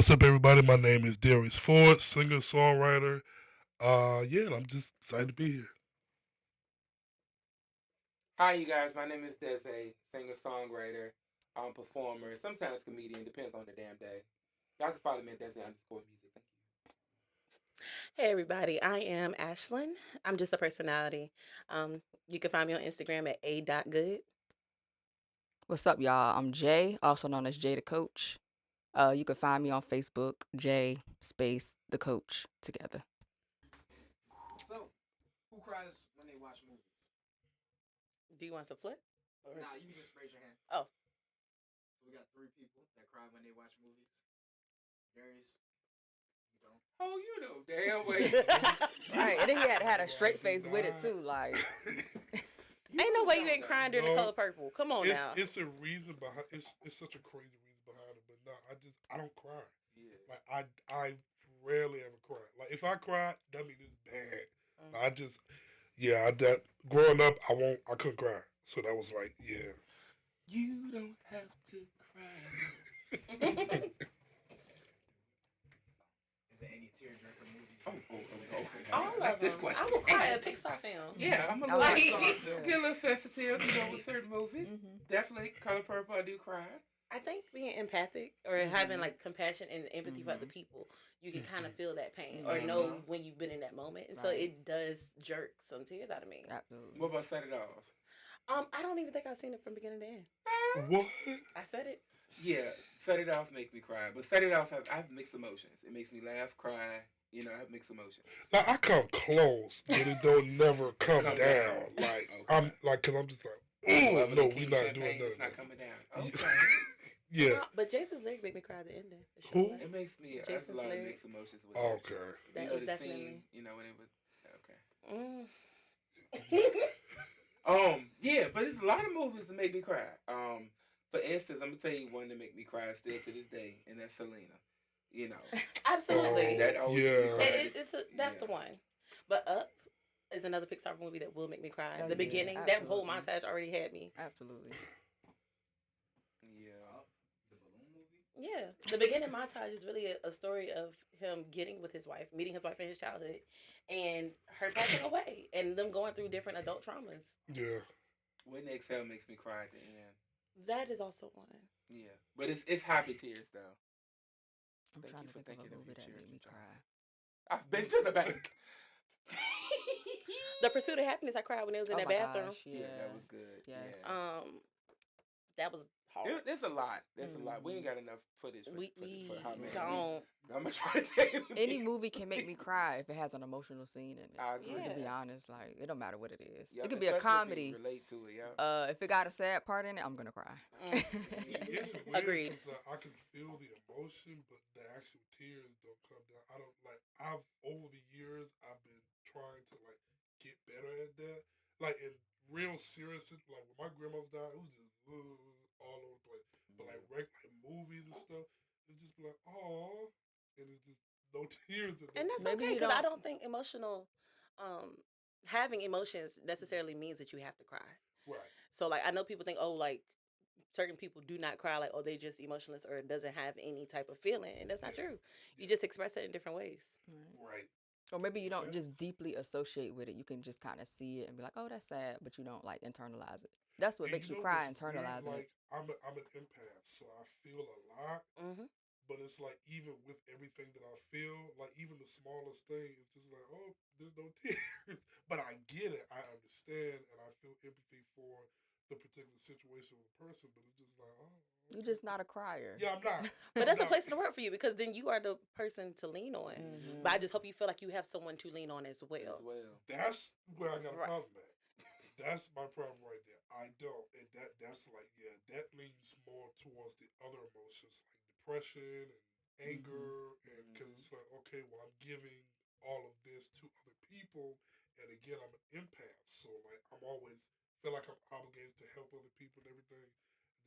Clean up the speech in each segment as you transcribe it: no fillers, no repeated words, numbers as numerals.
What's up, everybody? My name is Darius Ford, singer, songwriter. Yeah, I'm just excited to be here. Hi, you guys. My name is Dezzae, singer, songwriter, performer, sometimes comedian, depends on the damn day. Y'all can follow me at Dezzae_music. Thank you. Hey everybody, I am Ashlyn. I'm just a personality. You can find me on Instagram at a.good. What's up, y'all? I'm Jay, also known as Jay the Coach. You can find me on Facebook, Jay space the Coach together. So, who cries when they watch movies? Do you want some flip? Nah, you can just raise your hand. Oh. So we got 3 people that cry when they watch movies. Darius, you don't. Oh, you know, damn way. Right, and then he had a straight face with it too, like. Ain't no way you ain't crying during The Color Purple. Come on now. It's a reason behind. It's such a crazy reason behind it, but no, I don't cry. Yeah. Like I rarely ever cry. Like if I cry, that means it's bad. That growing up, I couldn't cry, so that was like, yeah. You don't have to cry. Is there any tearjerker movies? I like this question. I will cry at a Pixar film. Yeah, I'm a I little like get a little sensitive, with certain movies. Definitely, Color Purple, I do cry. I think being empathic or having like compassion and empathy for other people, you can kind of feel that pain or know when you've been in that moment, and so it does jerk some tears out of me. Absolutely. What about Set It Off? I don't even think I've seen it from beginning to end. What? I said it. Yeah, Set It Off make me cry, but Set It Off I have mixed emotions. It makes me laugh, cry. I have mixed emotions. Like I come close, but it don't never come down. down. Like Okay. cause I'm just like, Oh, no, we're not doing It's that. not coming down. Okay. Yeah. But Jason's lyric made me cry at the ending. For Who? sure. It makes me I have Jason's a lot of lyric. mixed emotions with Okay. it. That You know was the definitely. scene, when it was Mm. yeah, but it's a lot of movies that make me cry. For instance, I'm gonna tell you one that make me cry still to this day, and that's Selena. Absolutely. That always Yeah. make me cry. That's the one. But Up is another Pixar movie that will make me cry. Oh, The yeah, beginning, that whole absolutely. montage already had me. Absolutely. Yeah. The balloon movie? Yeah. The beginning montage is really a story of him getting with his wife, meeting his wife in his childhood, and her passing away, and them going through different adult traumas. Yeah. When They Exhale makes me cry at the end. That is also one. Yeah, but it's happy tears though. I'm Thank trying you to for think of thinking a of movie your that cheers, made me John. cry. I've been to the bank. The Pursuit of Happiness, I cried when it was in that my bathroom. gosh, yeah. that was good. Yes. Yeah. That was hard. There's a lot. There's a lot. We ain't got enough footage for how many. don't. I'm gonna try to tell you. Any movie can make me cry if it has an emotional scene in it. I agree. To be Yeah. honest, like it don't matter what it is. Yeah, It could be a especially if comedy. you relate to it, yeah. If it got a sad part in it, I'm gonna cry. It's weird Agreed. because I can feel the emotion, but the actual tears don't come down. I don't like. I've over the years I've been trying to like get better at that. Like in real serious, like when my grandmother died, it was just all over the place. But like movies and stuff, it's just be like oh, and it's just no tears in And it. that's Maybe okay you because I don't- don't think having emotions necessarily means that you have to cry. Right. So like I know people think like certain people do not cry, like they just emotionless or doesn't have any type of feeling, and that's not true. You just express it in different ways. Right. Or maybe you don't just deeply associate with it. You can just kind of see it and be like, "Oh, that's sad," but you don't like internalize it. That's what And makes you know cry, what's weird? internalizing Like it. I'm an empath, so I feel a lot. Mm-hmm. But it's like even with everything that I feel, like even the smallest thing, it's just like, oh, there's no tears. But I get it, I understand, and I feel empathy for the particular situation with the person. But it's just like, oh, You're just not a crier. yeah, I'm not. But that's a I'm place not. in the world for you because then you are the person to lean on. Mhm. But I just hope you feel like you have someone to lean on as well. That's where I got a Right. problem at. That's my problem right there. I don't, and that's like, yeah, that leans more towards the other emotions like depression and anger, and because it's like, okay, well, I'm giving all of this to other people, and again, I'm an empath, so like, I'm always feel like I'm obligated to help other people and everything.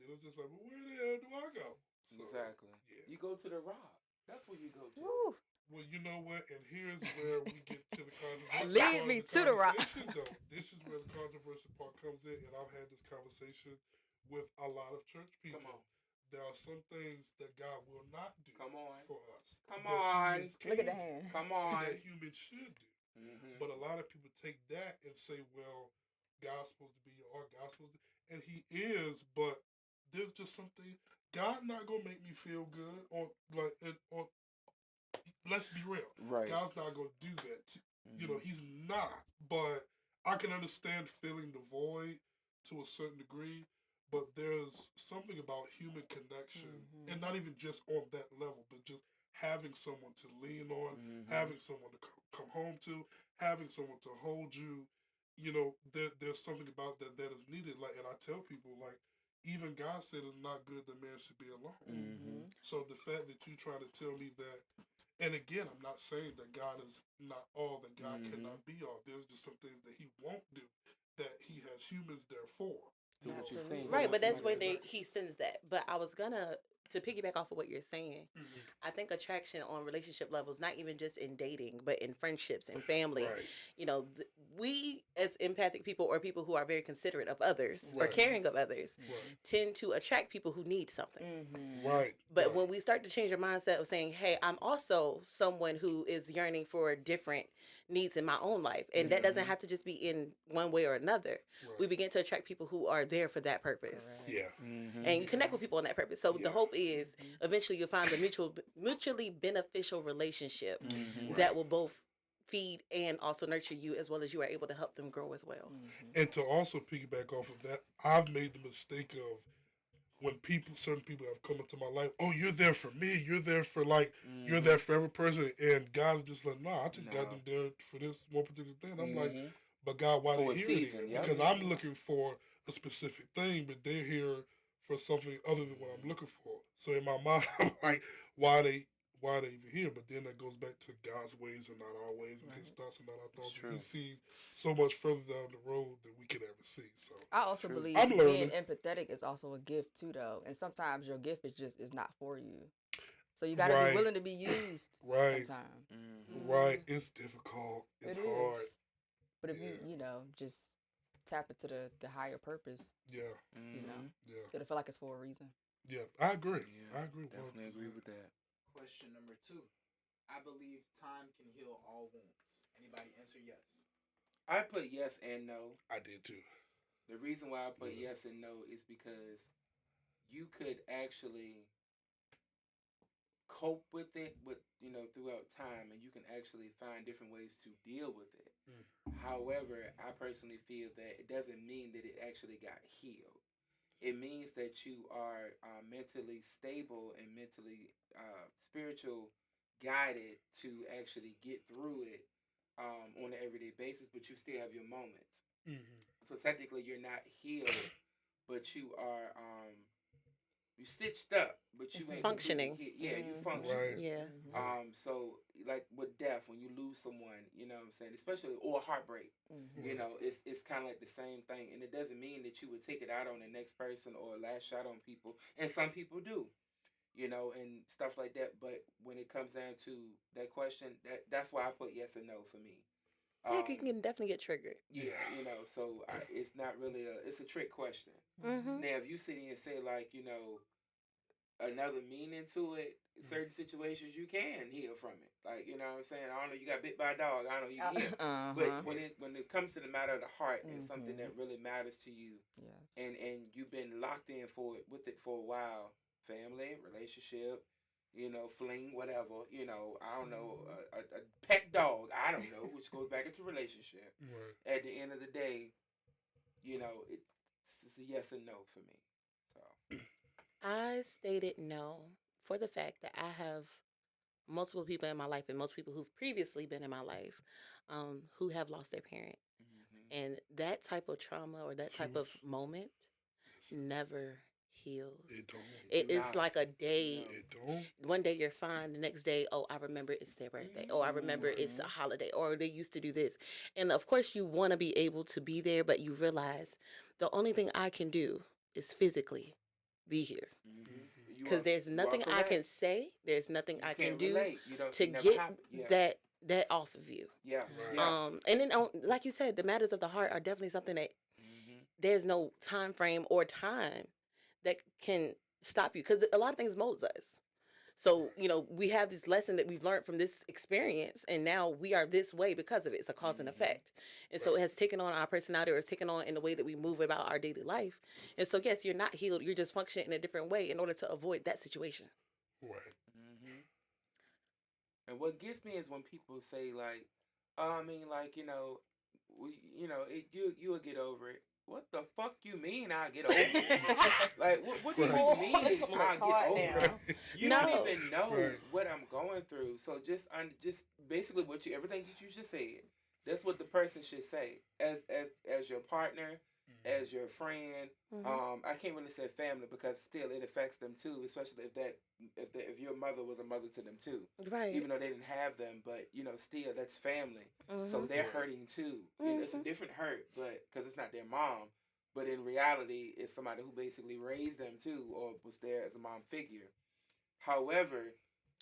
Then it's just like, well, where the hell do I go? So, Exactly. Yeah. You go to the rock. That's where you go to. Woo. Well, you know what? And here's where we get to the controversial Lead part me of to the rock. conversation, though. This is where the controversial part comes in, and I've had this conversation with a lot of church people. Come on. there are some things that God will not do Come on. for us. Come that on. humans Look at can the hand. Come do, and on. that humans should do. But a lot of people take that and say, well, God's supposed to be your heart, God's supposed to, and He is, but there's just something. God not gonna make me feel good, or let's be real. Right. God's not gonna do that. He's not. But I can understand feeling the void to a certain degree. But there's something about human connection, and not even just on that level, but just having someone to lean on, having someone to come home to, having someone to hold you. There's something about that is needed. Like, and I tell people, like, even God said it's not good that man should be alone. So the fact that you try to tell me that, and again, I'm not saying that God is not all, that God cannot be all. There's just some things that He won't do, that He has humans there for. So what you're saying, Right, but that's when when he sends that. But I was gonna to piggyback off of what you're saying. I think attraction on relationship levels, not even just in dating, but in friendships and family. Right. We as empathic people, or people who are very considerate of others or Right. caring of others, Right. tend to attract people who need something. Right. But right. when we start to change our mindset of saying, hey, I'm also someone who is yearning for different needs in my own life, and that doesn't have to just be in one way or another, Right. we begin to attract people who are there for that purpose. Yeah. And you connect with people on that purpose. So the Yeah. hope is eventually you'll find a mutually beneficial relationship Right. that will both feed and also nurture you, as well as you are able to help them grow as well. And to also piggyback off of that, I've made the mistake of, when certain people have come into my life, oh, you're there for me, you're there for, like, you're there for every person, and God is just like, nah, I just got them there for this one particular thing. And I'm like, but God, why For a they here season, then? yep. Because I'm looking for a specific thing, but they're here for something other than what I'm looking for. So in my mind, I'm like, why they even here? But then that goes back to God's ways and not our ways, and His thoughts and not our thoughts. And He sees so much further down the road than we could ever see. So I also believe I'm being learning. empathetic is also a gift too, though. And sometimes your gift is not for you. So you got to Right. be willing to be used Right. sometimes. Right. It's difficult. It's hard. Is. But if you just tap into the higher purpose, Yeah. so it'll feel like it's for a reason. Yeah. I agree. Yeah, I agree. Definitely 100%. agree with that. Question number 2. I believe time can heal all wounds. Anybody answer yes? I put yes and no. I did too. The reason why I put yes and no is because you could actually cope with it throughout time, and you can actually find different ways to deal with it. However, I personally feel that it doesn't mean that it actually got healed. It means that you are mentally stable and mentally spiritual guided to actually get through it on an everyday basis, but you still have your moments. So technically you're not healed, but you are you stitched up, but you ain't Functioning. Yeah, you function. Right. Yeah. So like with death, when you lose someone, you know what I'm saying, especially, or heartbreak, it's kind of like the same thing, and it doesn't mean that you would take it out on the next person or lash out on people, and some people do, and stuff like that. But when it comes down to that question, that's why I put yes and no for me. Yeah, you can definitely get triggered. Yeah, so it's not really it's a trick question. Mm-hmm. Now, if you sit here and say, like, another meaning to it, certain situations you can heal from it. Like, you know what I'm saying? I don't know, you got bit by a dog, I don't know, you can heal. But when it comes to the matter of the heart and something that really matters to you, and you've been locked in with it for a while, family, relationship, fling, whatever, I don't know, a pet dog, I don't know, which goes back into relationship. Right. At the end of the day, it's a yes and no for me. So I stated no for the fact that I have multiple people in my life, and most people who've previously been in my life, who have lost their parent. And that type of trauma or that type of moment never heals. It don't. It's like a day. It don't. One day you're fine. The next day, oh, I remember it's their birthday. Oh, I remember it's a holiday. Or they used to do this. And of course, you want to be able to be there, but you realize the only thing I can do is physically be here. Because there's nothing I can say. There's nothing I can do to get that off of you. Yeah. Right. And then, like you said, the matters of the heart are definitely something that there's no time frame or time that can stop you, because a lot of things molds us. So, we have this lesson that we've learned from this experience, and now we are this way because of it. It's a cause and effect. And so it has taken on our personality, or it's taken on in the way that we move about our daily life. And so, yes, you're not healed. You're just functioning in a different way in order to avoid that situation. Right. And what gets me is when people say like, "Oh, I mean, like you'll get over it." What the fuck you mean I'll get over it? Like, what do you Right. mean I'll get over it? You No. don't even know Right. what I'm going through. So just basically everything that you just said. That's what the person should say as your partner, as your friend. I can't really say family because still it affects them too, especially if your mother was a mother to them too. Right. Even though they didn't have them, but still that's family. So they're hurting too. It's a different hurt, but because it's not their mom, but in reality, it's somebody who basically raised them too, or was there as a mom figure. However,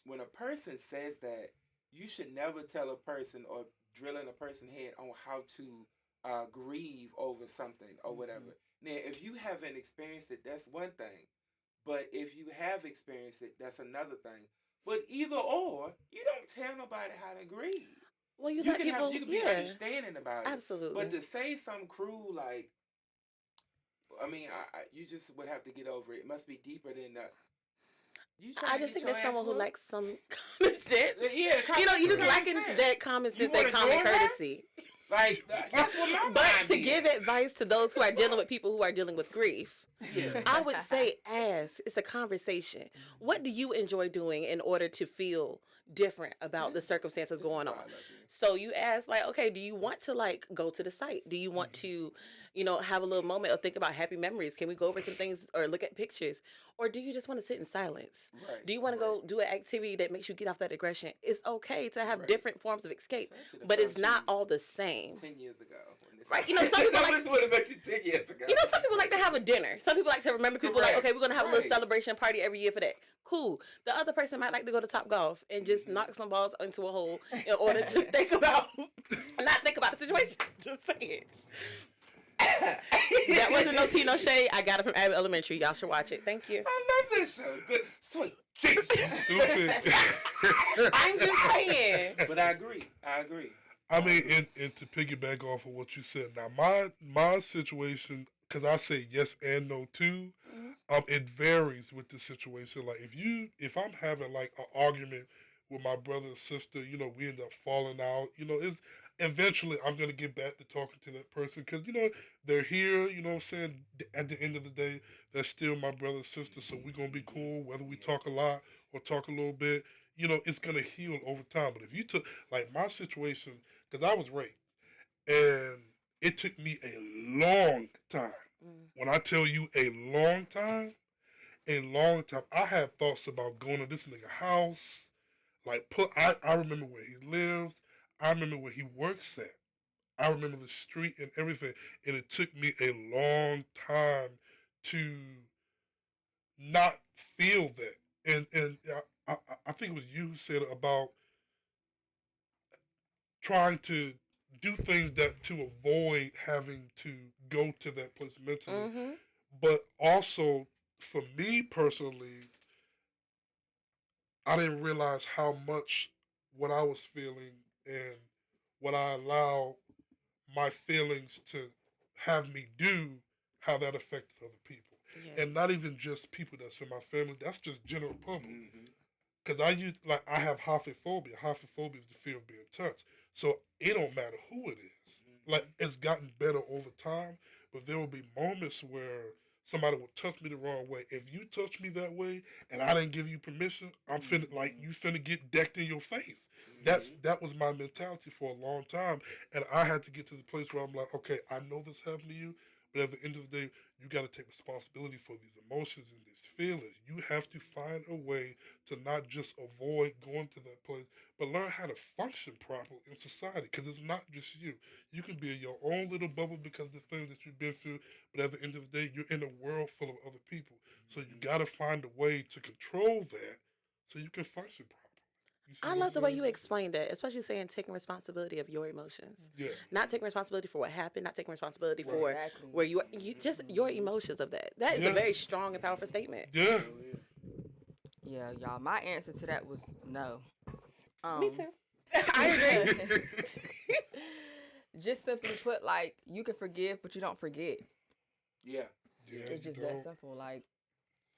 when a person says that, you should never tell a person or drill in a person's head on how to grieve over something or whatever. Now, if you haven't experienced it, that's one thing. But if you have experienced it, that's another thing. But either or, you don't tell nobody how to grieve. Well, you can be understanding about it. Absolutely. But to say something cruel like, I mean, you just would have to get over it. It must be deeper than that. I just think there's someone who lacks some common sense. Yeah, you just lacking that common sense, that common courtesy. Like, that's what my But to give advice to those who are dealing with people who are dealing with grief, I would say it's a conversation. What do you enjoy doing in order to feel different about the circumstances going on? So you ask, like, okay, do you want to, like, go to the site? Do you want to, have a little moment or think about happy memories? Can we go over some things or look at pictures? Or do you just want to sit in silence? Right. Do you want to go do an activity that makes you get off that aggression? It's okay to have different forms of escape, but it's not all the same. 10 years ago. Right, some people like what about you 10 years ago? Some people like to have a dinner. Some people like to remember people like, okay, we're gonna have a little celebration party every year for that. Cool. The other person might like to go to Top Golf and just knock some balls into a hole in order to not think about the situation. Just say it. That wasn't no tea, no shade. I got it from Abbott Elementary. Y'all should watch it. Thank you. I love this show. Good, sweet Jesus. Stupid. I'm just saying. But I agree. I mean, and to piggyback off of what you said, now my situation, because I say yes and no too, it varies with the situation. Like if I'm having like an argument with my brother and sister, we end up falling out. It's eventually I'm gonna get back to talking to that person because they're here. You know what I'm saying? At the end of the day, they're still my brother and sister, so we're gonna be cool whether we talk a lot or talk a little bit. It's gonna heal over time. But if you took like my situation, because I was raped, and it took me a long time. When I tell you a long time, I had thoughts about going to this nigga house. Like I remember where he lives. I remember where he works at. I remember the street and everything. And it took me a long time to not feel that. And I think it was you who said about trying to do things that to avoid having to go to that place mentally. But also, for me personally, I didn't realize how much what I was feeling and what I allow my feelings to have me do, how that affected other people. Yeah. And not even just people that's in my family, that's just general public. Because I have hophophobia. Hophophobia is the fear of being touched. So it don't matter who it is. Like, it's gotten better over time, but there will be moments where somebody will touch me the wrong way. If you touch me that way and I didn't give you permission, I'm finna, like, you finna get decked in your face. That was my mentality for a long time. And I had to get to the place where I'm like, okay, I know this happened to you, but at the end of the day, you got to take responsibility for these emotions and these feelings. You have to find a way to not just avoid going to that place, but learn how to function properly in society. Because it's not just you. You can be in your own little bubble because of the things that you've been through, but at the end of the day, you're in a world full of other people. So you got to find a way to control that so you can function properly. You see I what I'm love the way saying? you explained that, especially saying taking responsibility of your emotions. Yeah. Not taking responsibility for what happened, not taking responsibility Right. for Exactly. where you just your emotions of that. That is Yeah. a very strong and powerful statement. Yeah. So, yeah. Yeah, y'all. My answer to that was no. Me too. I agree. Just simply put, like, you can forgive, but you don't forget. Yeah. Yeah. It's You just that don't. simple. Like,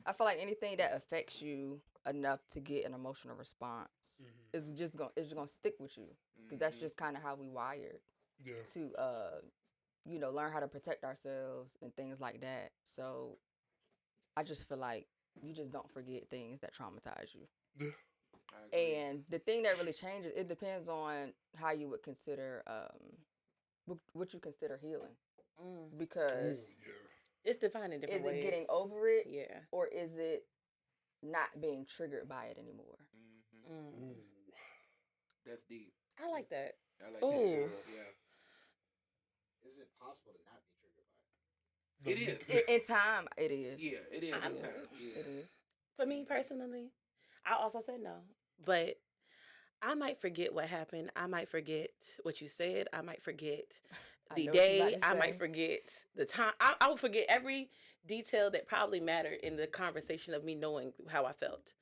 I feel like anything that affects you enough to get an emotional response Mhm. is just gonna stick with you, because that's just kind of how we wired Yeah. to learn how to protect ourselves and things like that. So I just feel like you just don't forget things that traumatize you. Yeah. I agree. And the thing that really changes, it depends on how you would consider what you consider healing, Mm. because Oh yeah. It's defined in different is ways. it getting over it, Yeah. or is it not being triggered by it anymore? Mm. Ooh. That's deep. I like that. I like Ooh. that. Yeah. Is it possible to not be triggered by it? No, It you- is. In time, it is. Yeah, it is. I'm- In time. Yeah. It is. For me personally, I also said no. But I might forget what happened. I might forget what you said. I might forget I the know what you about day. to I might say. forget the time. I will forget every detail that probably mattered in the conversation of me knowing how I felt.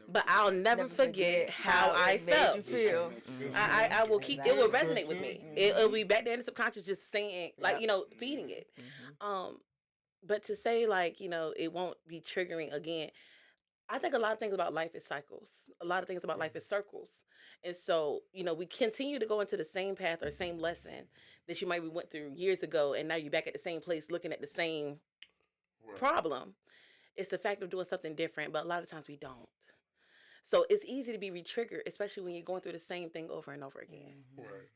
But I'll never forget how I it made felt. you feel. Listen, I will keep. It will resonate with me. Exactly. It'll be back there in the subconscious, just saying, like, feeding it. But to say, like, it won't be triggering again. I think a lot of things about life is cycles. A lot of things about life is circles. And so, we continue to go into the same path or same lesson that you maybe went through years ago, and now you're back at the same place looking at the same Right. problem. It's the fact of doing something different, but a lot of times we don't. So it's easy to be re-triggered, especially when you're going through the same thing over and over again. Right.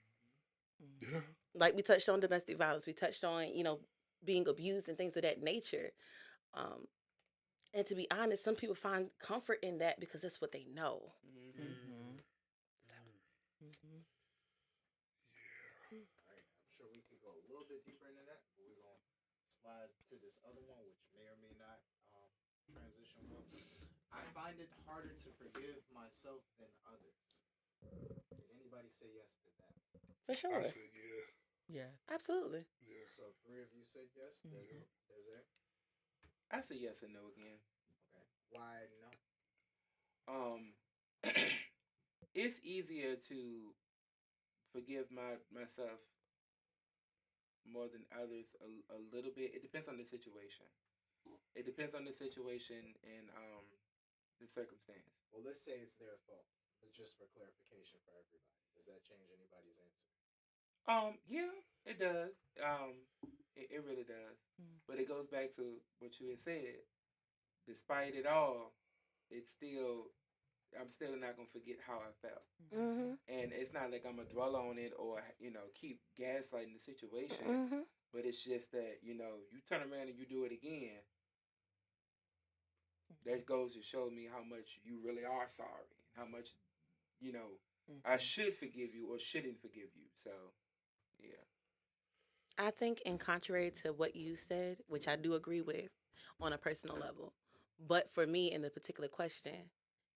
Yeah. Like we touched on domestic violence, we touched on, being abused and things of that nature. And to be honest, some people find comfort in that because that's what they know. All right, I'm sure we could go a little bit deeper into that, but we're gonna slide to this other one, which may or may not transition well. I find it harder to forgive myself than others. Did anybody say yes to that? For sure. I said yeah. Yeah. Absolutely. Yeah. So 3 of you said yes. Yeah. Dezzae? I say yes and no again. Okay. Why no? It's easier to forgive myself more than others a little bit. It depends on the situation. It depends on the situation and the circumstance. Well, let's say it's their fault. But just for clarification for everybody, does that change anybody's answer? Yeah, it does. It really does. But it goes back to what you had said. Despite it all, I'm still not gonna forget how I felt. Mm-hmm. And it's not like I'm gonna dwell on it or keep gaslighting the situation. Mm-hmm. But it's just that you turn around and you do it again. That goes to show me how much you really are sorry, how much I should forgive you or shouldn't forgive you. So, yeah. I think, in contrary to what you said, which I do agree with on a personal level, but for me in the particular question,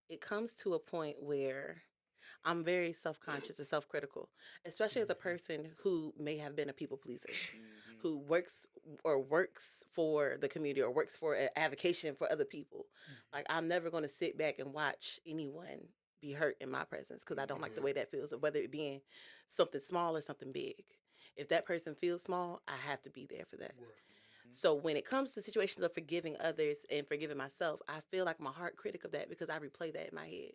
it comes to a point where I'm very self-conscious and self-critical, especially as a person who may have been a people pleaser, who works for the community or works for an avocation for other people. Like, I'm never going to sit back and watch anyone be hurt in my presence because I don't like the way that feels, or whether it being something small or something big. If that person feels small, I have to be there for that. Right. So when it comes to situations of forgiving others and forgiving myself, I feel like I'm a hard critic of that because I replay that in my head.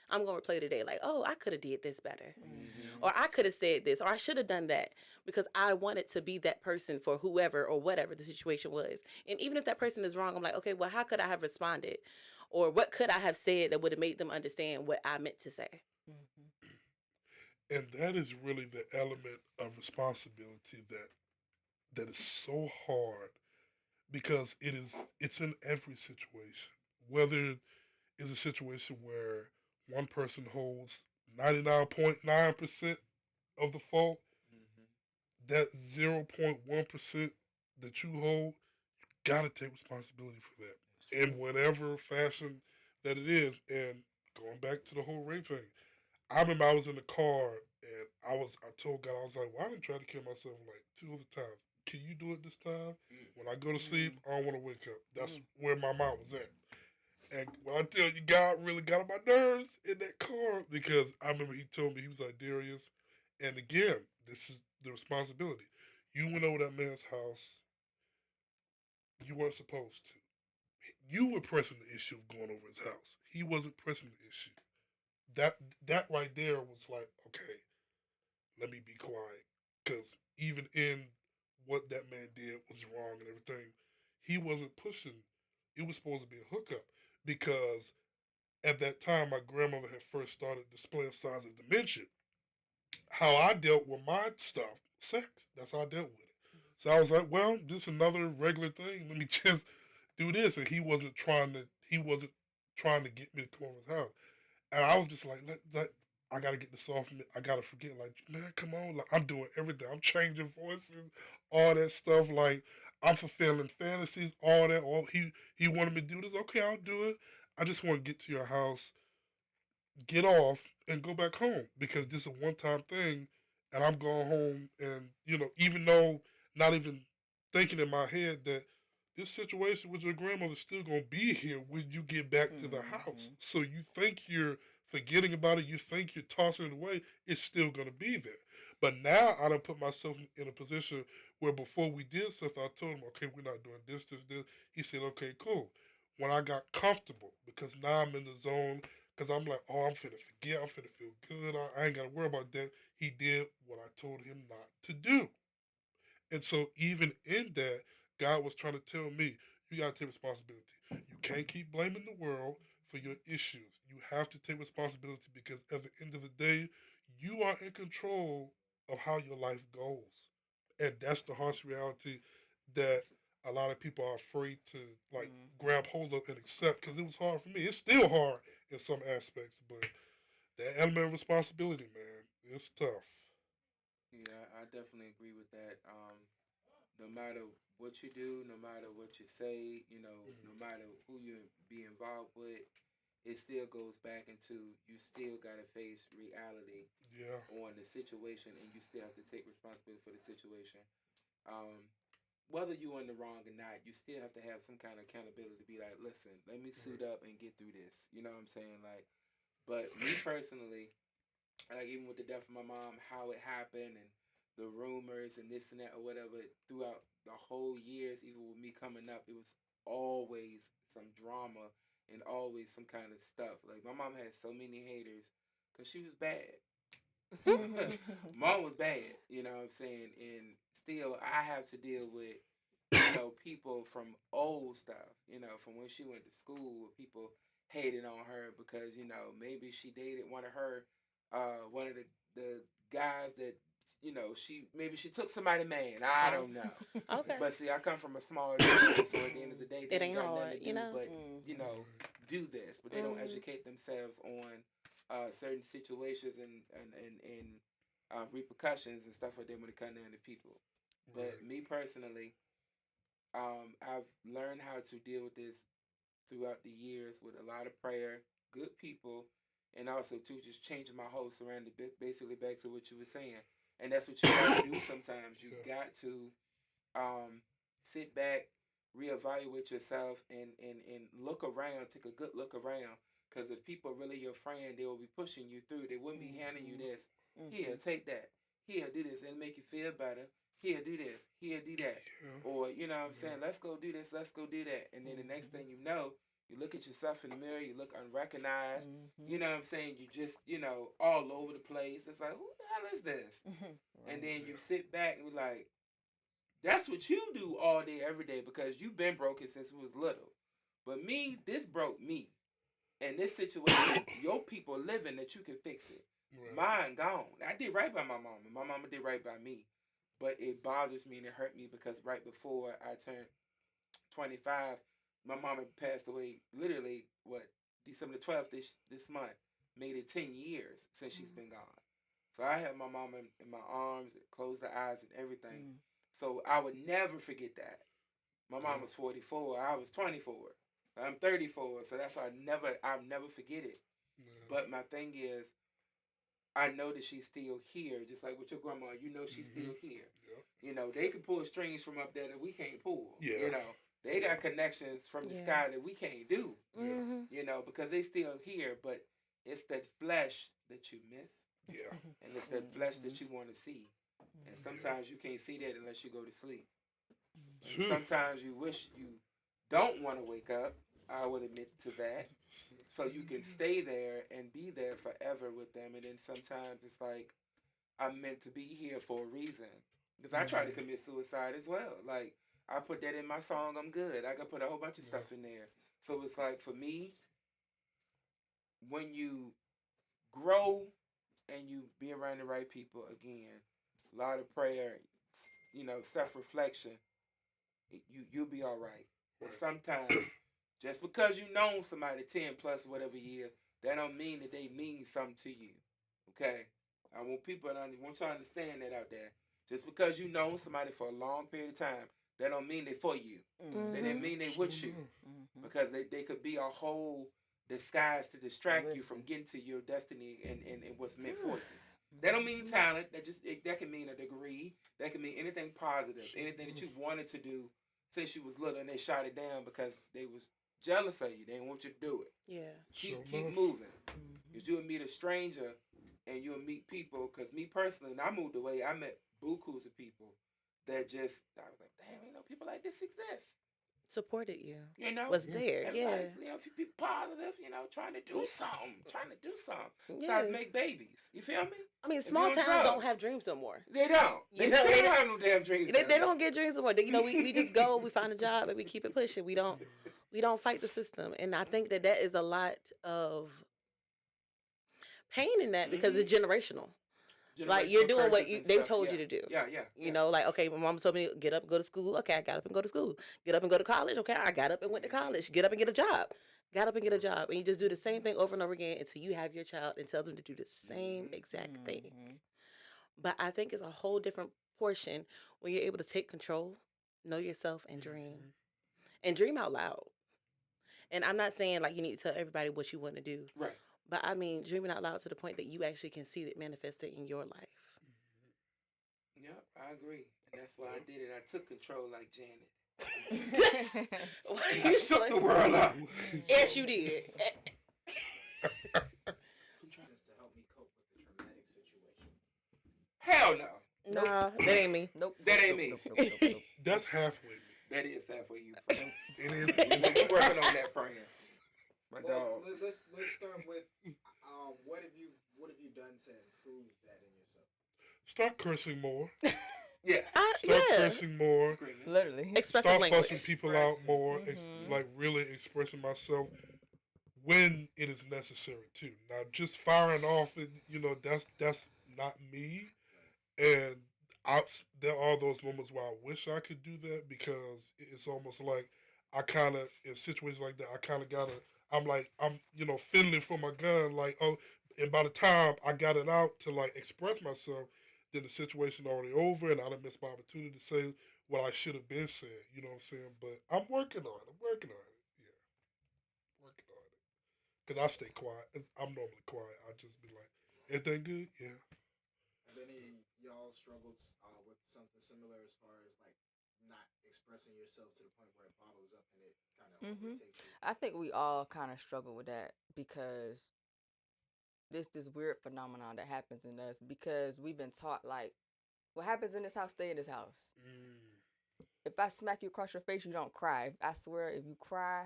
I'm going to replay today like, oh, I could have did this better. Or I could have said this, or I should have done that because I wanted to be that person for whoever or whatever the situation was. And even if that person is wrong, I'm like, okay, well, how could I have responded? Or what could I have said that would have made them understand what I meant to say? And that is really the element of responsibility that is so hard because it's in every situation. Whether it's a situation where one person holds 99.9% of the fault, that 0.1% that you hold, you gotta take responsibility for that in whatever fashion that it is. And going back to the whole rape thing, I remember I was in the car and I told God, I was like, well, I didn't try to kill myself like 2 other times. Can you do it this time? When I go to sleep, I don't want to wake up. That's where my mind was at. And when I tell you, God really got on my nerves in that car because I remember he told me, he was like, Darius, and again, this is the responsibility. You went over that man's house. You weren't supposed to. You were pressing the issue of going over his house. He wasn't pressing the issue. That that right there was like, okay, let me be quiet. Because even in what that man did was wrong and everything, he wasn't pushing. It was supposed to be a hookup. Because at that time, my grandmother had first started displaying signs of dementia. How I dealt with my stuff, sex. That's how I dealt with it. So I was like, well, this is another regular thing. Let me just do this. And he wasn't trying to get me to come over his house. And I was just like, I gotta get this off me. I gotta forget. Like, man, come on. Like, I'm doing everything. I'm changing voices, all that stuff. Like, I'm fulfilling fantasies, all that. All he wanted me to do this. Okay, I'll do it. I just want to get to your house, get off, and go back home because this is a one time thing, and I'm going home. And even though not even thinking in my head that this situation with your grandmother's still gonna be here when you get back to the house. So you think you're forgetting about it, you think you're tossing it away, it's still gonna be there. But now I done put myself in a position where before we did stuff, I told him, okay, we're not doing this, this, this. He said, okay, cool. When I got comfortable, because now I'm in the zone, because I'm like, oh, I'm finna forget, I'm finna feel good, I ain't gotta worry about that. He did what I told him not to do. And so even in that, God was trying to tell me, you gotta take responsibility. You can't keep blaming the world for your issues. You have to take responsibility because at the end of the day, you are in control of how your life goes. And that's the harsh reality that a lot of people are afraid to like grab hold of and accept because it was hard for me. It's still hard in some aspects, but that element of responsibility, man, it's tough. Yeah, I definitely agree with that. No matter what you do, no matter what you say, no matter who you be involved with, it still goes back into you still gotta face reality Yeah. on the situation, and you still have to take responsibility for the situation. Um, Whether you're in the wrong or not, you still have to have some kind of accountability to be like, listen, let me suit up and get through this. You know what I'm saying? Like, but me personally, like even with the death of my mom, how it happened and the rumors and this and that or whatever throughout the whole years, even with me coming up, it was always some drama and always some kind of stuff. Like my mom had so many haters because she was bad. Mom was bad, you know what I'm saying? And still, I have to deal with, people from old stuff, from when she went to school, people hated on her because, maybe she dated one of the guys that, she took somebody man. I don't know. Okay. But see, I come from a smaller town, so at the end of the day, they It ain't ain't got hard, nothing to do but, Right. do this. But they don't educate themselves on certain situations and repercussions and stuff like that when it comes down to people. But Right. me personally, I've learned how to deal with this throughout the years with a lot of prayer, good people, and also too just changing my whole surrounding. Basically, back to what you were saying, and that's what you got to do. Sometimes you Yeah. got to um, sit back, reevaluate yourself, and look around. Take a good look around. Because if people are really your friend, they will be pushing you through. They wouldn't be handing you this. Here, take that. Here, do this. It'll make you feel better. Here, do this. Here, do that. Yeah. Or, you know what I'm Yeah. saying? Let's go do this. Let's go do that. And then the next thing you know, you look at yourself in the mirror. You look unrecognized. You know what I'm saying? You just, all over the place. It's like, who the hell is this? And then you sit back and be like, that's what you do all day, every day, because you've been broken since we was little. But me, this broke me. And this situation, your people living that you can fix it. Right. Mine gone. I did right by my mama. My mama did right by me. But it bothers me and it hurt me because right before I turned 25, my mama passed away literally, December the 12th this month. Made it 10 years since she's been gone. So I had my mama in my arms, closed her eyes and everything. So I would never forget that. My mom Yeah. was 44. I was 24. I'm 34. So that's why I'll never forget it. Yeah. But my thing is, I know that she's still here, just like with your grandma. You know she's still here. Yeah. You know, they can pull strings from up there that we can't pull. Yeah. You know, they got connections from the sky that we can't do. Mm-hmm. You know, because they still here, but it's that flesh that you miss. Yeah. And it's that flesh that you want to see. And sometimes you can't see that unless you go to sleep. And sometimes you wish you don't want to wake up. I will admit to that. So you can stay there and be there forever with them. And then sometimes it's like, I'm meant to be here for a reason. Because I tried to commit suicide as well. Like, I put that in my song, I'm Good. I could put a whole bunch of stuff in there. So it's like, for me, when you grow and you be around the right people, again, a lot of prayer, you know, self-reflection, you'll be all right. But sometimes, just because you know somebody 10 plus whatever years, that don't mean that they mean something to you. Okay? I want people to want y'all to understand that out there. Just because you know somebody for a long period of time, that don't mean they for you. Mm-hmm. That didn't mean they with you. Because they could be a whole disguise to distract you from getting to your destiny and what's meant for you. That don't mean talent. That can mean a degree. That can mean anything positive. Anything that you've wanted to do since you was little and they shot it down because they was jealous of you. They didn't want you to do it. Yeah. Keep moving. Because you'll meet a stranger and you'll meet people. Because me personally, when I moved away, I met bukus of people that just, I was like, damn, you know, people like this exist. Supported you. You know? Was there, yeah. You know, if you be positive, you know, trying to do something. Yeah. Besides make babies. You feel me? I mean, If small you on towns drugs. don't have dreams no more. They don't. You They know, still they don't have no damn dreams. They don't get dreams no more. You know, we just go, we find a job, and we keep it pushing. We don't fight the system. And I think that is a lot of pain in that because it's generational. Like, you're doing what they told you to do. Yeah. You know, like, okay, my mom told me get up, go to school. Okay, I got up and go to school. Get up and go to college. Okay, I got up and went to college. Get up and get a job. Got up and get a job. And you just do the same thing over and over again until you have your child and tell them to do the same exact thing. But I think it's a whole different portion when you're able to take control, know yourself, and dream. And dream out loud. And I'm not saying, like, you need to tell everybody what you want to do. Right. But I mean, dreaming out loud to the point that you actually can see it manifested in your life. Yep, I agree. And that's why I did it. I took control like Janet. I shook the world up. Yes, you did. Just to help me cope with the traumatic situation. Hell no. Nah, that ain't me. Nope. That ain't me. That's halfway me. That is halfway you. Friend. It is. We're working on that, friend. My Well, dog. let's start with what have you done to improve that in yourself? Start cursing more. Yes. Start cursing more. Screaming. Literally. Expressive Start language. fussing people out more. Like, really expressing myself when it is necessary too. Now, just firing off, and you know, that's not me. And there are those moments where I wish I could do that because it's almost like I kind of, in situations like that, I kind of gotta. I'm you know, fiddling for my gun. Like, oh, and by the time I got it out to like express myself, then the situation already over, and I done missed my opportunity to say what I should have been said. You know what I'm saying? But I'm working on it. Yeah, working on it. Cause I stay quiet. I'm normally quiet. I just be like, everything good? Yeah. Have any y'all struggled with something similar as far as like not expressing yourself to the point where it bottles up and it kind of overtakes you? I think we all kind of struggle with that because this weird phenomenon that happens in us because we've been taught like what happens in this house stay in this house. If I smack you across your face, you don't cry. I swear, if you cry,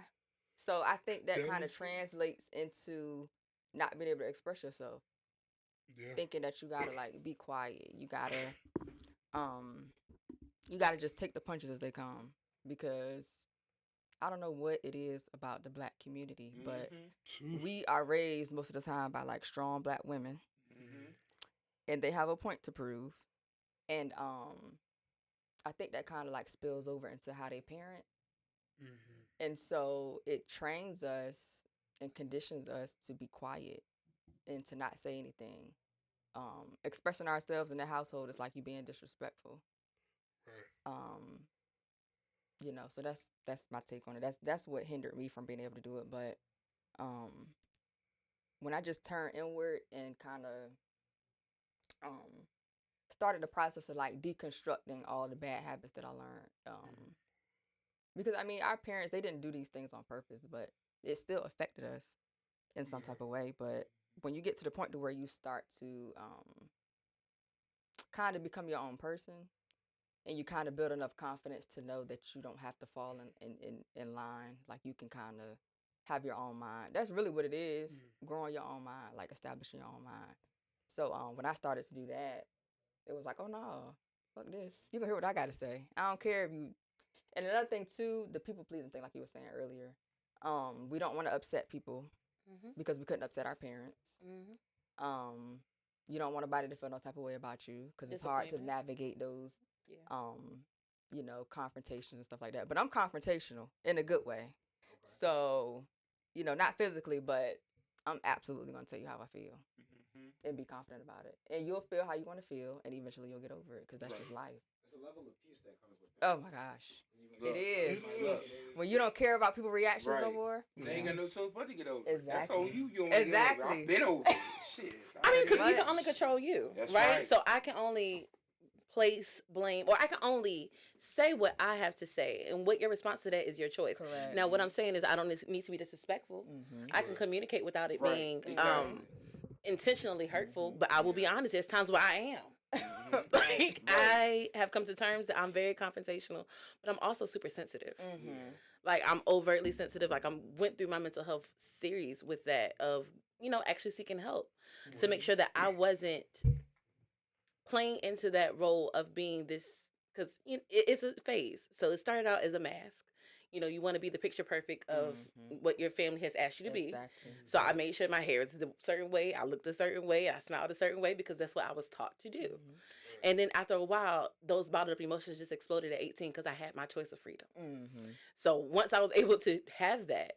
so I think that kind of translates into not being able to express yourself. Yeah. Thinking that you gotta like be quiet. You gotta just take the punches as they come because I don't know what it is about the Black community, but we are raised most of the time by like strong Black women, and they have a point to prove, and I think that kind of like spills over into how they parent, and so it trains us and conditions us to be quiet and to not say anything. Expressing ourselves in the household is like you being disrespectful. Right. You know, so that's my take on it. That's what hindered me from being able to do it. But when I just turn inward and kind of started the process of like deconstructing all the bad habits that I learned. Because I mean, our parents, they didn't do these things on purpose, but it still affected us in some type of way. But when you get to the point to where you start to kind of become your own person, and you kind of build enough confidence to know that you don't have to fall in line, like you can kind of have your own mind. That's really what it is, growing your own mind, like establishing your own mind. So when I started to do that, it was like, oh no, fuck this. You can hear what I got to say. I don't care if you. And another thing too, the people pleasing thing, like you were saying earlier. We don't want to upset people because we couldn't upset our parents. You don't want nobody to feel no type of way about you because it's hard to navigate those, confrontations and stuff like that. But I'm confrontational in a good way. So, not physically, but I'm absolutely going to tell you how I feel and be confident about it. And you'll feel how you want to feel, and eventually you'll get over it because that's just life. There's a level of peace that comes with that. Oh my gosh. It is. When you don't care about people's reactions no more. They ain't got no choice but to get over it. Exactly. That's all you don't want to get over it. I've been over it. Shit. I mean, because you can only control you, right? So I can only place blame, or I can only say what I have to say, and what your response to that is your choice. Correct. Now, what I'm saying is I don't need to be disrespectful. I can communicate without it being intentionally hurtful, but I will be honest, there's times where I am. I have come to terms that I'm very confrontational, but I'm also super sensitive. Like, I'm overtly sensitive. Like, I went through my mental health series with that of, actually seeking help to make sure that I wasn't playing into that role of being this, because it's a phase. So it started out as a mask. You want to be the picture perfect of what your family has asked you to be. So I made sure my hair is a certain way, I looked a certain way, I smiled a certain way, because that's what I was taught to do. And then after a while, those bottled up emotions just exploded at 18 because I had my choice of freedom. So once I was able to have that,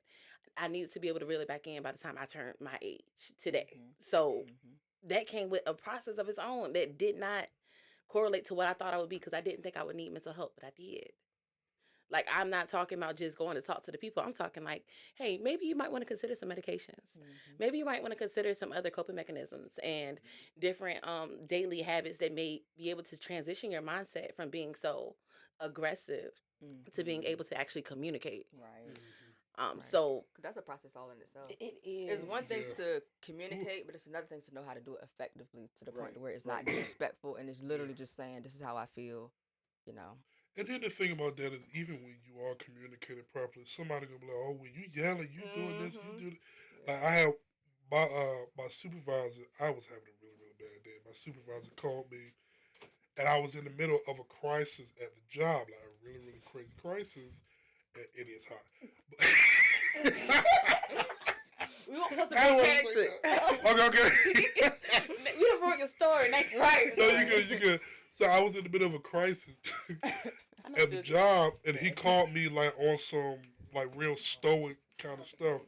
I needed to be able to reel it back in by the time I turned my age today. So that came with a process of its own that did not correlate to what I thought I would be, because I didn't think I would need mental help, but I did. Like, I'm not talking about just going to talk to the people. I'm talking like, hey, maybe you might want to consider some medications. Maybe you might want to consider some other coping mechanisms and different daily habits that may be able to transition your mindset from being so aggressive to being able to actually communicate. So that's a process all in itself. It is. It's one thing to communicate, but it's another thing to know how to do it effectively to the point where it's not disrespectful and it's literally just saying, this is how I feel, And then the thing about that is, even when you are communicating properly, somebody gonna be like, "Oh, well, you yelling, you doing this, you do that." Like, I have my supervisor. I was having a really, really bad day. My supervisor called me, and I was in the middle of a crisis at the job, like a really, really crazy crisis. And it is hot. We won't put some character. Okay. You have wrote your story, right? No, you good. So I was in the middle of a crisis at the job, and he called me like on some like real stoic kind of stuff.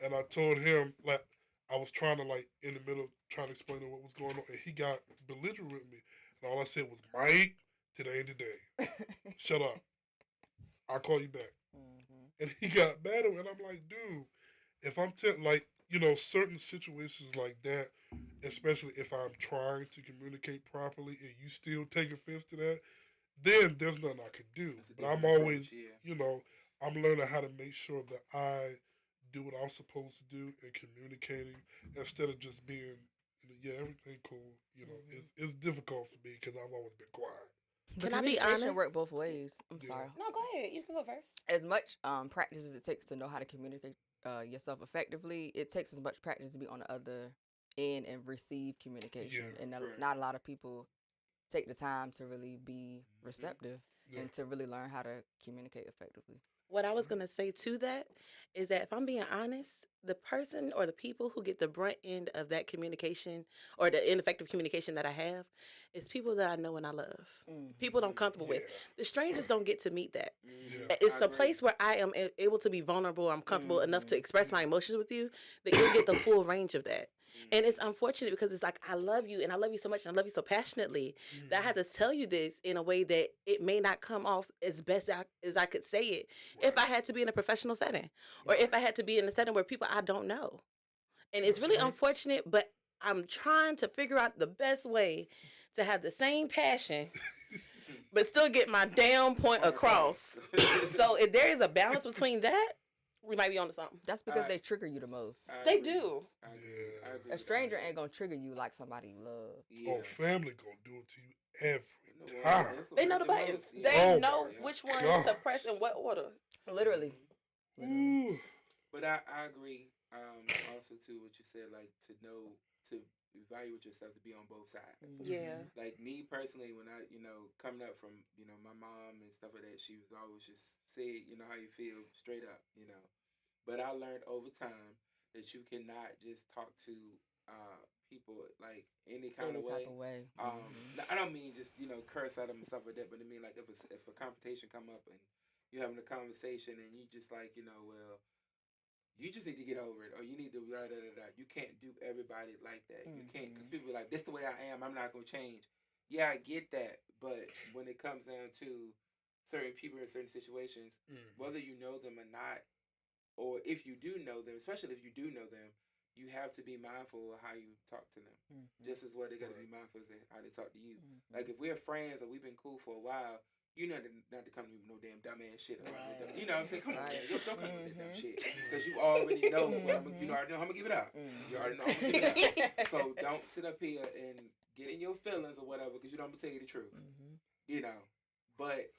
And I told him, like, I was trying to, like, in the middle trying to explain to him what was going on, and he got belligerent with me. And all I said was, "Mike, today ain't the day. Shut up. I'll call you back." And he got mad at me, and I'm like, dude, if I'm certain situations like that, especially if I'm trying to communicate properly and you still take offense to that, then there's nothing I can do. But I'm always, I'm learning how to make sure that I do what I'm supposed to do in communicating instead of just being, everything cool. It's difficult for me because I've always been quiet. Can I be honest? Work both ways. I'm sorry. No, go ahead. You can go first. As much practice as it takes to know how to communicate yourself effectively, it takes as much practice to be on the other end and receive communication. And not a lot of people take the time to really be receptive and to really learn how to communicate effectively. What I was going to say to that is that if I'm being honest, the person or the people who get the brunt end of that communication or the ineffective communication that I have is people that I know and I love. People that I'm comfortable with. The strangers don't get to meet that. It's a place where I am able to be vulnerable. I'm comfortable enough to express my emotions with you that you'll get the full range of that. And it's unfortunate because it's like, I love you and I love you so much and I love you so passionately that I have to tell you this in a way that it may not come off as best as I could say it if I had to be in a professional setting or if I had to be in a setting where people I don't know. And it's really unfortunate, but I'm trying to figure out the best way to have the same passion, but still get my damn point across. So if there is a balance between that, we might be onto something. That's because they trigger you the most. They do. I agree. A stranger ain't gonna trigger you like somebody you love. Oh, family gonna do it to you every time. They know the buttons. Yeah. They know which ones to press in what order. Literally. Ooh. But I agree. Also too, what you said, like to know to evaluate yourself, to be on both sides. Yeah. Like me personally, when I, coming up from, my mom and stuff like that, she was always just say, how you feel straight up, But I learned over time that you cannot just talk to people like any kind of type way. of way. I don't mean just curse at them and stuff like that, but I mean like if a confrontation come up and you're having a conversation and you just like well, you just need to get over it, or you need to da da da da. You can't do everybody like that. You can't, because people be like, "This the way I am. I'm not gonna change." Yeah, I get that, but when it comes down to certain people in certain situations, whether you know them or not, or if you do know them, especially if you do know them, you have to be mindful of how you talk to them. Just as well, they got to be mindful of how they talk to you. Like if we're friends or we've been cool for a while, you know not to come to me with no damn dumbass shit. Right. You know what I'm saying? Come on, man. Don't come with that dumb shit. Because you already know you already know how I'm going to give it out. You already know how I'm going to give it out. So don't sit up here and get in your feelings or whatever because you don't tell you the truth. But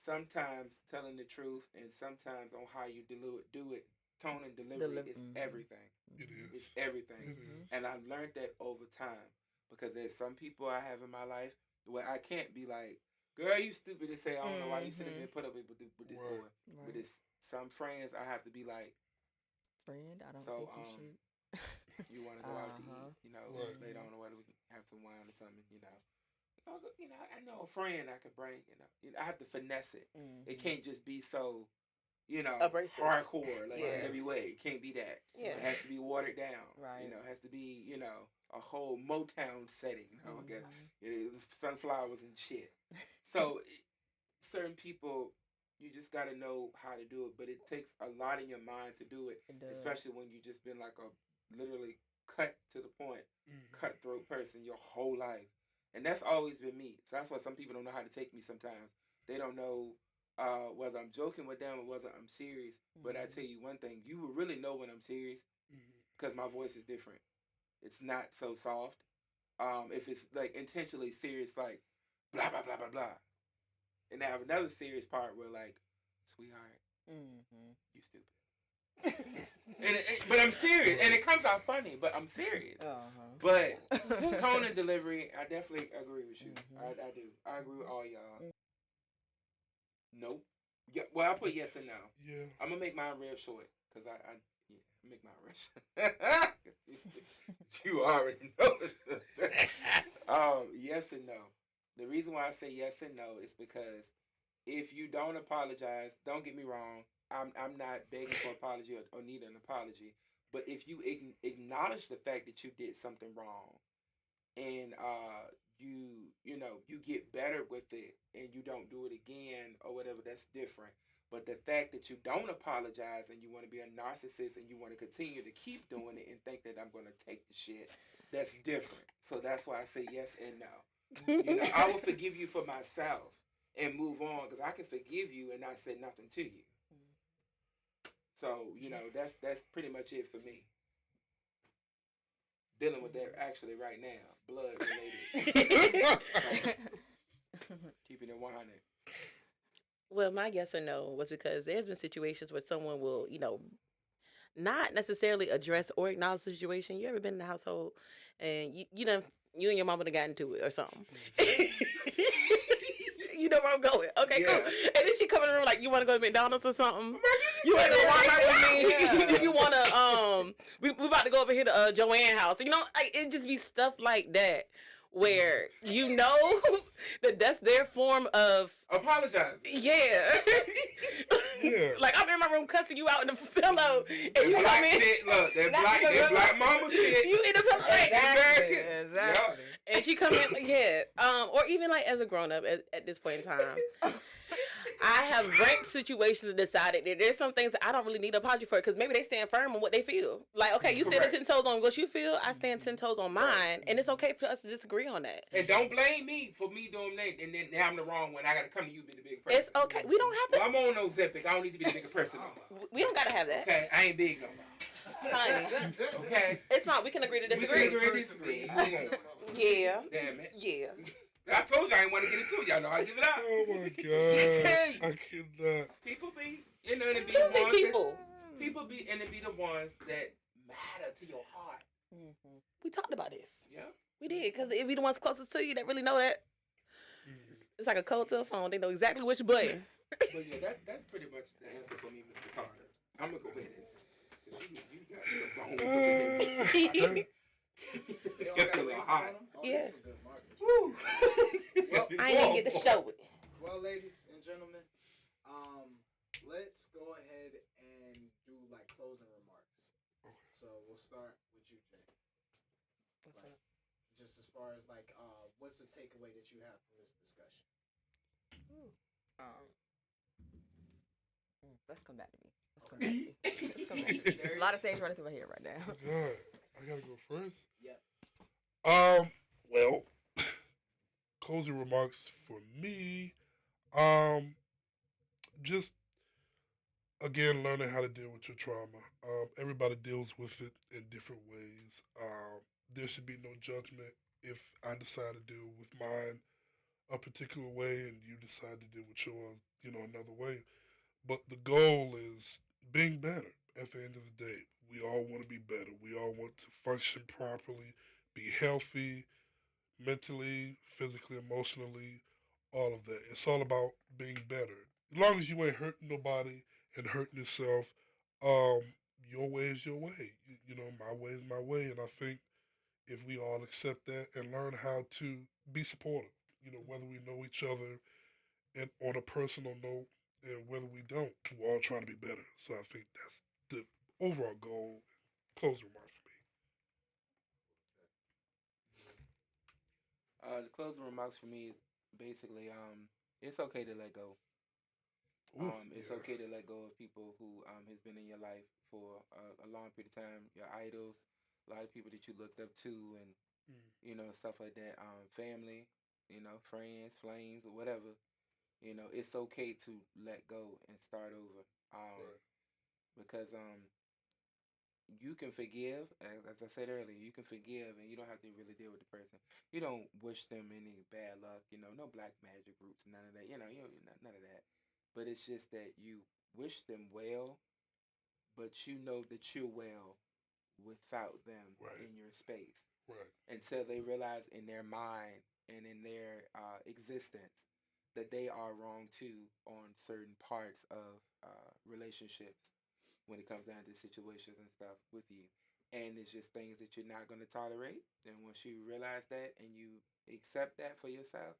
sometimes telling the truth and sometimes on how you do it, tone and delivery is everything. It is. It's everything. It is. And I've learned that over time because there's some people I have in my life where I can't be like, girl, you stupid, and say, I don't know why you sitting there and put up with this boy. Right. But it's some friends I have to be like, friend, I don't think you should. You want to go out to eat, later on, or whether we can have some wine or something, I know a friend I can bring, I have to finesse it. It can't just be so, abrasive. hardcore, like every way. It can't be that. Yeah. It has to be watered down. Right. It has to be, a whole Motown setting. Sunflowers and shit. So, certain people, you just got to know how to do it, but it takes a lot in your mind to do it, especially when you just been like a literally cut to the point, cutthroat person your whole life. And that's always been me. So that's why some people don't know how to take me sometimes. They don't know whether I'm joking with them or whether I'm serious. But I tell you one thing, you will really know when I'm serious because my voice is different. It's not so soft. If it's like intentionally serious, like blah, blah, blah, blah, blah. And I have another serious part where like, sweetheart, you stupid. But I'm serious. And it comes out funny, but I'm serious. But tone and delivery, I definitely agree with you. I do. I agree with all y'all. Nope. Yeah, well, I put yes and no. Yeah. I'm going to make mine real short because I make mine real short. You already know. Yes and no. The reason why I say yes and no is because if you don't apologize, don't get me wrong, I'm not begging for an apology or need an apology. But if you acknowledge the fact that you did something wrong, and you get better with it, and you don't do it again or whatever, that's different. But the fact that you don't apologize and you want to be a narcissist and you want to continue to keep doing it and think that I'm going to take the shit, that's different. So that's why I say yes and no. I will forgive you for myself and move on because I can forgive you and not say nothing to you. So, that's pretty much it for me. Dealing with that actually right now. Blood related. Keeping it 100. Well, my yes or no was because there's been situations where someone will, not necessarily address or acknowledge the situation. You ever been in a household and you and your mama done got into it or something? You know where I'm going. Okay, cool. And then she come in the room like, you want to go to McDonald's or something? You want to go to Walmart with me? You want to, we about to go over here to Joanne house. It just be stuff like that where that that's their form of apologizing. Yeah. Like I'm in my room cussing you out in the pillow, and you come in. Shit, look, that black mama shit. You in the pillow, exactly. And she come in, or even like as a grown up at this point in time. I have ranked situations and decided that there's some things that I don't really need an apology for because maybe they stand firm on what they feel. Like, okay, you stand 10 toes on what you feel. I stand 10 toes on mine, and it's okay for us to disagree on that. And don't blame me for me doing that, and then I'm the wrong one. I got to come to you, be the bigger person. It's okay. We don't have to. Well, I'm on no Zepic. I don't need to be the bigger person no more. We don't gotta have that. Okay, I ain't big no more. Honey. Okay. It's fine. We can agree to disagree. We can agree to disagree. Yeah. Damn it. Yeah. I told you I didn't want to get into it. Y'all know I give it up. Oh my god! I cannot. People be, and it be People the be ones people. That, people be, and it be the ones that matter to your heart. Mm-hmm. We talked about this. Yeah. We did, because it be the ones closest to you that really know that. It's like a cold telephone. They know exactly which button. But yeah, that's pretty much the answer for me, Mr. Carter. I'm gonna go ahead and you got some bones. They all got races on them? Oh, Yeah. that's a good market. Woo. Well, I ain't even get to show it. Well, ladies and gentlemen, let's go ahead and do like closing remarks. So we'll start with you, Jay. Like, just as far as like, what's the takeaway that you have from this discussion? Let's come back to me. There's a lot of things running through my head right now. God, I gotta go first. Yep. Well, closing remarks for me. Just again learning how to deal with your trauma. Everybody deals with it in different ways. There should be no judgment if I decide to deal with mine a particular way and you decide to deal with yours, another way. But the goal is being better at the end of the day. We all want to be better. We all want to function properly, be healthy, mentally, physically, emotionally, all of that. It's all about being better. As long as you ain't hurting nobody and hurting yourself, your way is your way. My way is my way. And I think if we all accept that and learn how to be supportive, whether we know each other and on a personal note and whether we don't, we're all trying to be better. So I think that's the overall goal. Closing remark for me. The closing remarks for me is basically, it's okay to let go. It's okay to let go of people who has been in your life for a long period of time. Your idols, a lot of people that you looked up to, and stuff like that. Family, friends, flames, or whatever. It's okay to let go and start over. Because you can forgive, as I said earlier, you can forgive, and you don't have to really deal with the person. You don't wish them any bad luck. No black magic roots, none of that. None of that. But it's just that you wish them well, but you know that you're well without them in your space. Right. Until they realize in their mind and in their existence that they are wrong too on certain parts of relationships when it comes down to situations and stuff with you. And it's just things that you're not going to tolerate. And once you realize that and you accept that for yourself,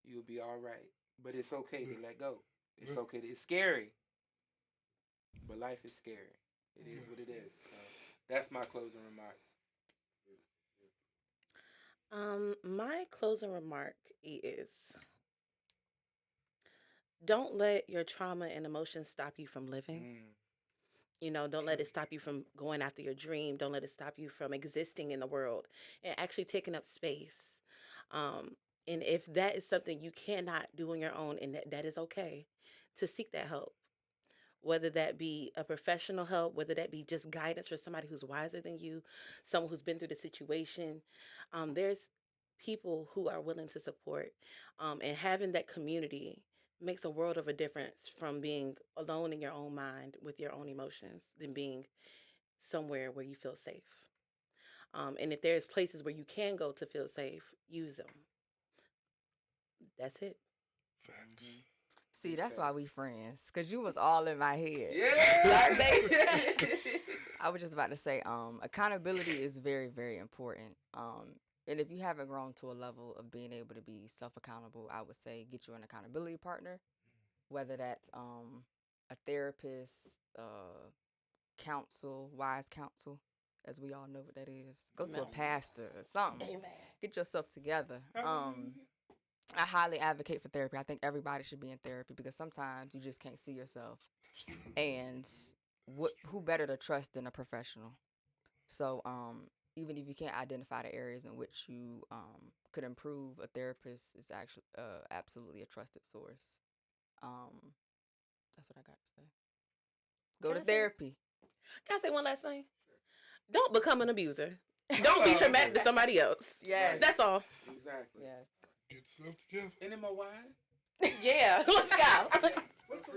you'll be all right. But it's okay to let go. It's okay. It's scary. But life is scary. It is what it is. So that's my closing remarks. My closing remark is don't let your trauma and emotions stop you from living. Don't let it stop you from going after your dream. Don't let it stop you from existing in the world and actually taking up space. And if that is something you cannot do on your own, and that is okay, to seek that help. Whether that be a professional help, whether that be just guidance for somebody who's wiser than you, someone who's been through the situation. There's people who are willing to support. And having that community makes a world of a difference from being alone in your own mind with your own emotions than being somewhere where you feel safe. And if there's places where you can go to feel safe, use them. That's it. Facts. See, that's why we friends, because you was all in my head. Yeah. I was just about to say, accountability is very, very important. And if you haven't grown to a level of being able to be self-accountable, I would say get you an accountability partner, whether that's a therapist, counsel, wise counsel, as we all know what that is. Go to a pastor or something. Amen. Get yourself together. I highly advocate for therapy. I think everybody should be in therapy because sometimes you just can't see yourself, and who better to trust than a professional? So, even if you can't identify the areas in which you could improve, a therapist is actually absolutely a trusted source. That's what I got to say. Go Can to I say- therapy. Can I say one last thing? Don't become an abuser. Don't be traumatic to somebody else. Yes. That's all. Exactly. Yes. Get yourself together. Any more wine? Yeah, let's go. What's the